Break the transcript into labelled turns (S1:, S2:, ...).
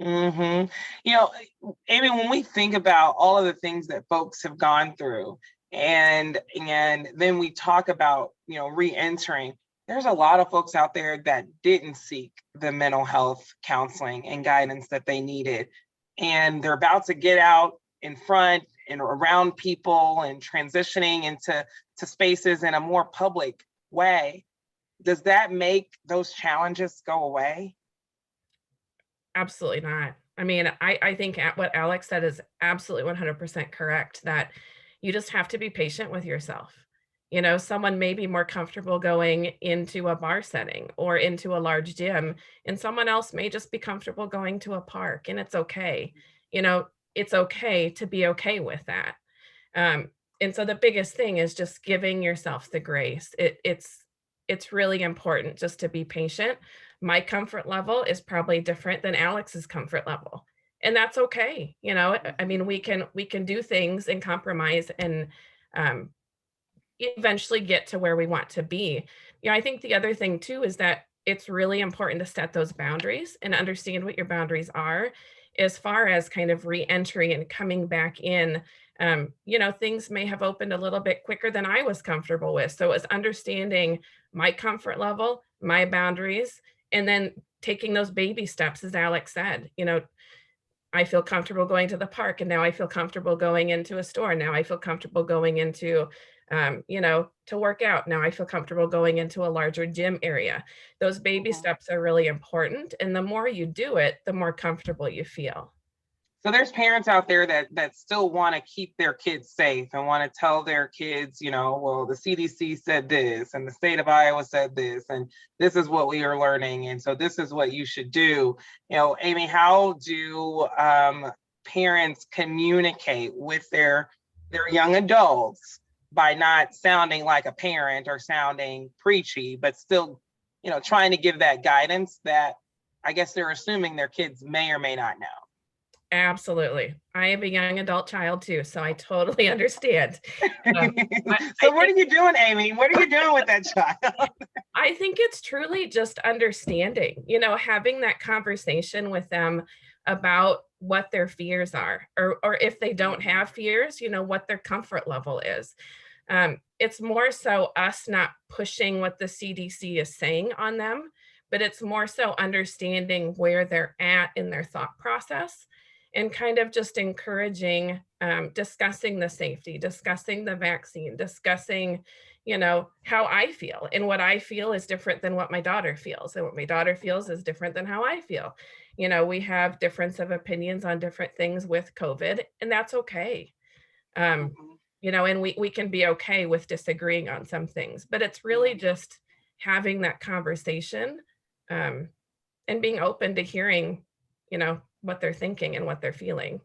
S1: hmm You know, Amy, when we think about all of the things that folks have gone through, and then we talk about, re-entering, there's a lot of folks out there that didn't seek the mental health counseling and guidance that they needed. And they're about to get out in front and around people and transitioning into spaces in a more public way. Does that make those challenges go away?
S2: Absolutely not. I mean, I think what Alex said is absolutely 100% correct, that you just have to be patient with yourself. You know, someone may be more comfortable going into a bar setting or into a large gym, and someone else may just be comfortable going to a park, and it's okay. You know, it's okay to be okay with that. Um, and so the biggest thing is just giving yourself the grace. It's really important just to be patient. My comfort level is probably different than Alex's comfort level. And that's okay. You know, I mean, we can do things and compromise and um, eventually get to where we want to be. You know, I think the other thing too is that it's really important to set those boundaries and understand what your boundaries are as far as kind of re-entry and coming back in. You know, things may have opened a little bit quicker than I was comfortable with. So it's understanding my comfort level, my boundaries, and then taking those baby steps, as Alex said. You know, I feel comfortable going to the park, and now I feel comfortable going into a store. Now I feel comfortable going into, to work out. Now I feel comfortable going into a larger gym area. Those baby
S1: Mhm.
S2: steps are really important, and the more you do it, the more comfortable you feel.
S1: So there's parents out there that still want to keep their kids safe and want to tell their kids, well, the CDC said this and the state of Iowa said this, and this is what we are learning, and so this is what you should do. Amy, how do parents communicate with their young adults by not sounding like a parent or sounding preachy, but still, trying to give that guidance that I guess they're assuming their kids may or may not know?
S2: Absolutely. I have a young adult child too, so I totally understand. Um, I
S1: So what
S2: think
S1: are you doing, Amy? What are you doing with that child?
S2: I think it's truly just understanding, having that conversation with them about what their fears are, or if they don't have fears, what their comfort level is. It's more so us not pushing what the CDC is saying on them, but it's more so understanding where they're at in their thought process and kind of just encouraging, discussing the safety, discussing the vaccine, discussing, how I feel. And what I feel is different than what my daughter feels. And what my daughter feels is different than how I feel. We have difference of opinions on different things with COVID, and that's okay. Um,
S1: Mhm,
S2: and we can be okay with disagreeing on some things, but it's really
S1: mhm.
S2: just having that conversation, um, and being open to hearing, what they're thinking and what they're feeling.